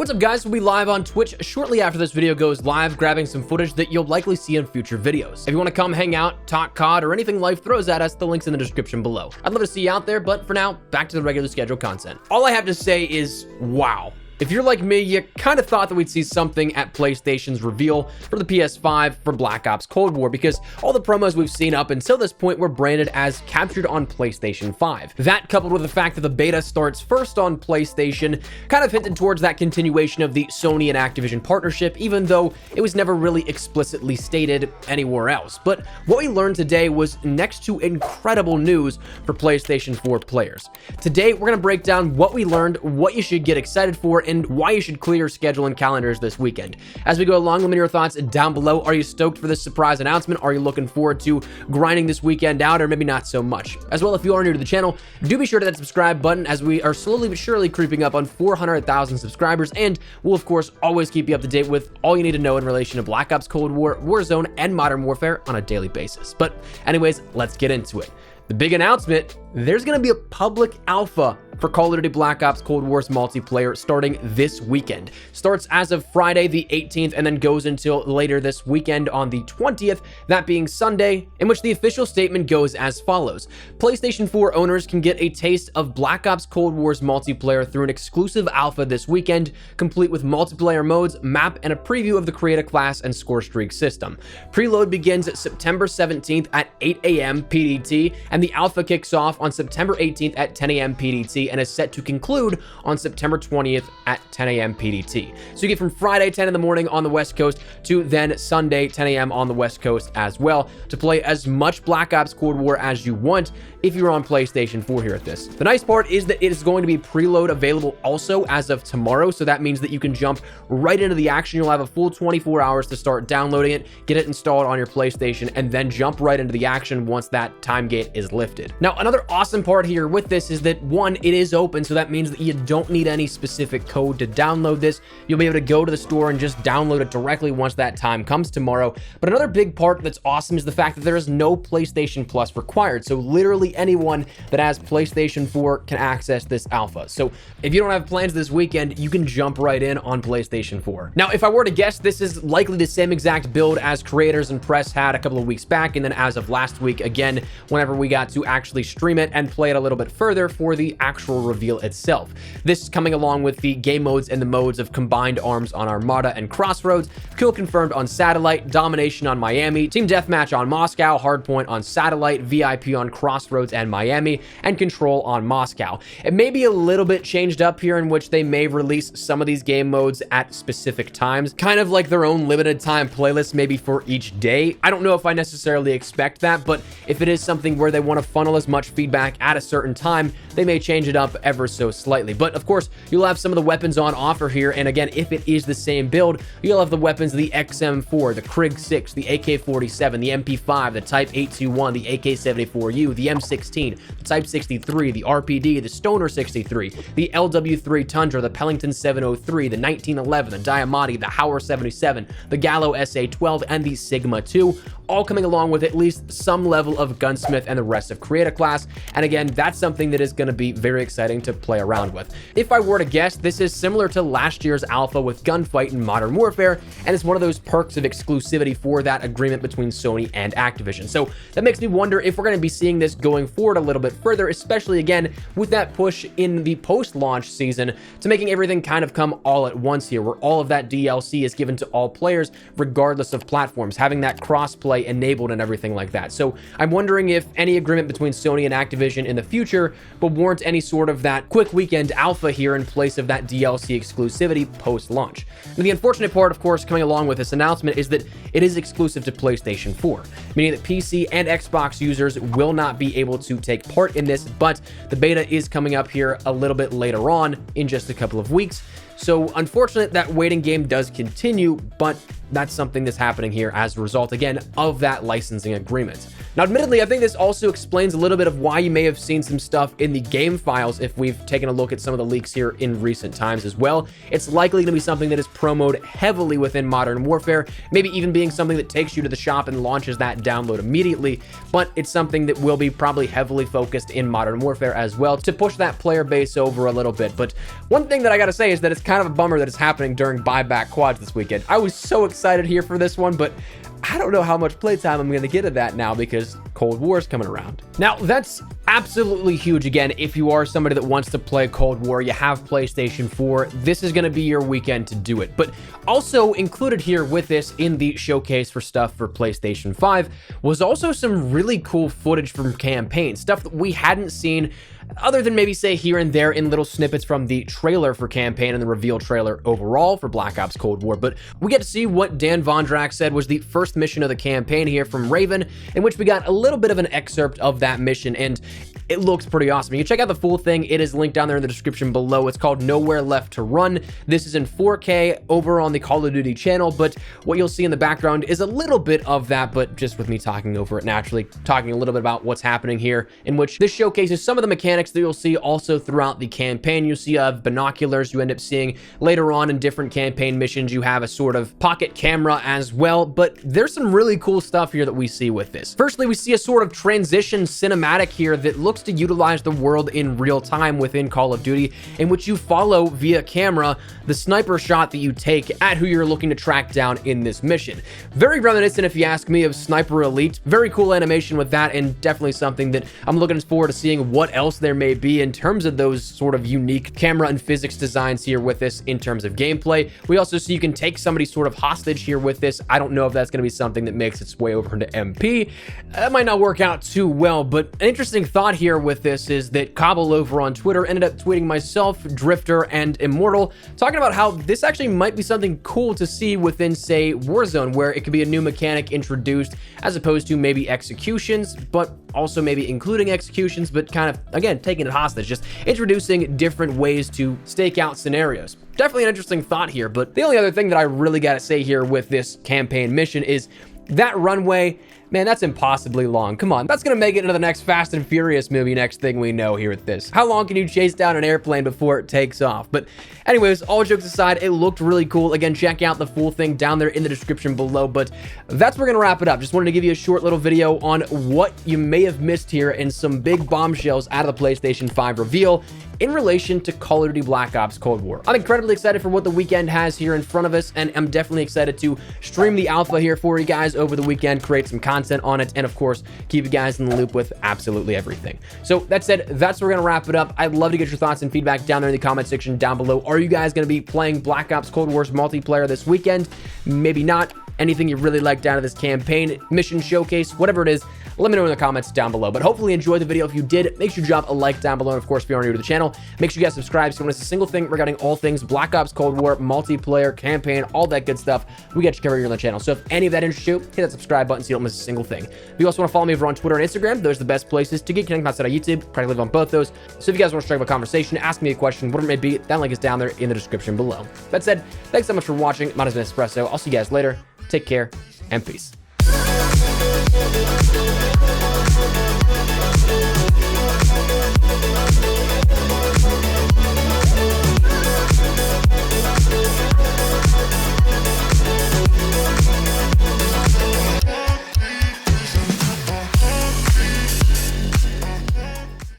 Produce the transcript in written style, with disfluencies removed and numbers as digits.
What's up, guys? We'll be live on Twitch shortly after this video goes live, grabbing some footage that you'll likely see in future videos. If you want to come hang out, talk COD, or anything life throws at us, the link's in the description below. I'd love to see you out there, but for now, back to the regular scheduled content. All I have to say is, wow. If you're like me, you kind of thought that we'd see something at PlayStation's reveal for the PS5 for Black Ops Cold War, because all the promos we've seen up until this point were branded as captured on PlayStation 5. That, coupled with the fact that the beta starts first on PlayStation, kind of hinted towards that continuation of the Sony and Activision partnership, even though it was never really explicitly stated anywhere else. But what we learned today was next to incredible news for PlayStation 4 players. Today, we're going to break down what we learned, what you should get excited for, and why you should clear your schedule and calendars this weekend. As we go along, let me know your thoughts down below. Are you stoked for this surprise announcement? Are you looking forward to grinding this weekend out, or maybe not so much? As well, if you are new to the channel, do be sure to hit that subscribe button, as we are slowly but surely creeping up on 400,000 subscribers, and we'll of course always keep you up to date with all you need to know in relation to Black Ops Cold War, Warzone, and Modern Warfare on a daily basis. But anyways, let's get into it. The big announcement: there's going to be a public alpha for Call of Duty Black Ops Cold War's multiplayer starting this weekend. Starts as of Friday the 18th and then goes until later this weekend on the 20th, that being Sunday, in which the official statement goes as follows. PlayStation 4 owners can get a taste of Black Ops Cold War's multiplayer through an exclusive alpha this weekend, complete with multiplayer modes, map, and a preview of the Create a Class and Score Streak system. Preload begins September 17th at 8 a.m. PDT, and the alpha kicks off on September 18th at 10 a.m. PDT and is set to conclude on September 20th at 10 a.m. PDT. So you get from Friday 10 in the morning on the West Coast to then Sunday 10 a.m. on the West Coast as well, to play as much Black Ops Cold War as you want if you're on PlayStation 4 here at this. The nice part is that it is going to be preload available also as of tomorrow, so that means that you can jump right into the action. You'll have a full 24 hours to start downloading it, get it installed on your PlayStation, and then jump right into the action once that time gate is lifted. Now, another awesome part here with this is that, one, it is open, so that means that you don't need any specific code to download this. You'll be able to go to the store and just download it directly once that time comes tomorrow. But another big part that's awesome is the fact that there is no PlayStation Plus required, so literally anyone that has PlayStation 4 can access this alpha. So if you don't have plans this weekend, you can jump right in on PlayStation 4. Now, if I were to guess, this is likely the same exact build as creators and press had a couple of weeks back, and then as of last week, again, whenever we got to actually stream it and play it a little bit further for the actual reveal itself. This is coming along with the game modes and the modes of Combined Arms on Armada and Crossroads, Kill Confirmed on Satellite, Domination on Miami, Team Deathmatch on Moscow, Hardpoint on Satellite, VIP on Crossroads and Miami, and Control on Moscow. It may be a little bit changed up here, in which they may release some of these game modes at specific times, kind of like their own limited time playlist maybe for each day. I don't know if I necessarily expect that, but if it is something where they want to funnel as much feedback at a certain time, they may change it up ever so slightly. But of course, you'll have some of the weapons on offer here, and again, if it is the same build, you'll have the weapons: the XM4, the Krig 6, the AK-47, the MP5, the Type 821, the AK-74U, the M16, the Type 63, the RPD, the Stoner 63, the LW3 Tundra, the Pellington 703, the 1911, the Diamatti, the Hauer 77, the Gallo SA-12, and the Sigma 2, all coming along with at least some level of Gunsmith and the rest of Create a Class. And again, that's something that is going to be very exciting to play around with. If I were to guess, this is similar to last year's alpha with Gunfight and Modern Warfare, and it's one of those perks of exclusivity for that agreement between Sony and Activision. So that makes me wonder if we're going to be seeing this going forward a little bit further, especially again with that push in the post-launch season to making everything kind of come all at once here, where all of that DLC is given to all players regardless of platforms, having that cross-play enabled and everything like that. So I'm wondering if any agreement between Sony and Activision in the future will warrant any sort of that quick weekend alpha here in place of that DLC exclusivity post-launch. And the unfortunate part, of course, coming along with this announcement is that it is exclusive to PlayStation 4, meaning that PC and Xbox users will not be able to take part in this, but the beta is coming up here a little bit later on in just a couple of weeks. So unfortunate that waiting game does continue, but that's something that's happening here as a result, again, of that licensing agreement. Now, admittedly, I think this also explains a little bit of why you may have seen some stuff in the game files if we've taken a look at some of the leaks here in recent times as well. It's likely going to be something that is promoted heavily within Modern Warfare, maybe even being something that takes you to the shop and launches that download immediately, but it's something that will be probably heavily focused in Modern Warfare as well to push that player base over a little bit. But one thing that I gotta say is that it's kind of a bummer that it's happening during buyback quads this weekend. I was so excited here for this one, but I don't know how much playtime I'm going to get of that now because Cold War is coming around. Now, that's absolutely huge. Again, if you are somebody that wants to play Cold War, you have PlayStation 4, this is going to be your weekend to do it. But also included here with this in the showcase for stuff for PlayStation 5 was also some really cool footage from campaign, stuff that we hadn't seen other than maybe say here and there in little snippets from the trailer for campaign and the reveal trailer overall for Black Ops Cold War. But we get to see what Dan Vondrak said was the first mission of the campaign here from Raven, in which we got a little bit of an excerpt of that mission, and it looks pretty awesome. You can check out the full thing. It is linked down there in the description below. It's called Nowhere Left to Run. This is in 4K over on the Call of Duty channel, but what you'll see in the background is a little bit of that, but just with me talking over it naturally, talking a little bit about what's happening here, in which this showcases some of the mechanics that you'll see also throughout the campaign. You see binoculars you end up seeing later on in different campaign missions. You have a sort of pocket camera as well, but there's some really cool stuff here that we see with this. Firstly, we see a sort of transition cinematic here that looks to utilize the world in real time within Call of Duty, in which you follow via camera the sniper shot that you take at who you're looking to track down in this mission. Very reminiscent, if you ask me, of Sniper Elite. Very cool animation with that, and definitely something that I'm looking forward to seeing what else there may be in terms of those sort of unique camera and physics designs here with this in terms of gameplay. We also see you can take somebody sort of hostage here with this. I don't know if that's going to be something that makes its way over into MP. That might not work out too well, but an interesting thought here with this is that Cobble over on Twitter ended up tweeting myself, Drifter, and Immortal, talking about how this actually might be something cool to see within, say, Warzone, where it could be a new mechanic introduced as opposed to maybe executions, but also maybe including executions, but kind of, again, taking it hostage, just introducing different ways to stake out scenarios. Definitely an interesting thought here, but the only other thing that I really got to say here with this campaign mission is that runway, man, that's impossibly long. Come on, that's gonna make it into the next Fast and Furious movie, next thing we know here at this. How long can you chase down an airplane before it takes off? But anyways, all jokes aside, it looked really cool. Again, check out the full thing down there in the description below, but that's where we're gonna wrap it up. Just wanted to give you a short little video on what you may have missed here and some big bombshells out of the PlayStation 5 reveal in relation to Call of Duty Black Ops Cold War. I'm incredibly excited for what the weekend has here in front of us, and I'm definitely excited to stream the alpha here for you guys over the weekend, create some content on it, and of course, keep you guys in the loop with absolutely everything. So that said, that's where we're gonna wrap it up. I'd love to get your thoughts and feedback down there in the comment section down below. Are you guys gonna be playing Black Ops Cold War's multiplayer this weekend? Maybe not. Anything you really liked out of this campaign, mission, showcase, whatever it is, let me know in the comments down below. But hopefully enjoy the video. If you did, make sure you drop a like down below. And of course, if you are new to the channel, make sure you guys subscribe so you don't miss a single thing regarding all things Black Ops Cold War, multiplayer, campaign, all that good stuff. We got you covered here on the channel. So if any of that interests you, hit that subscribe button so you don't miss a single thing. If you also want to follow me over on Twitter and Instagram, those are the best places to get connected outside of YouTube. Probably live on both those. So if you guys want to strike up a conversation, ask me a question, whatever it may be, that link is down there in the description below. That said, thanks so much for watching. My name has been Espresso. I'll see you guys later. Take care and peace.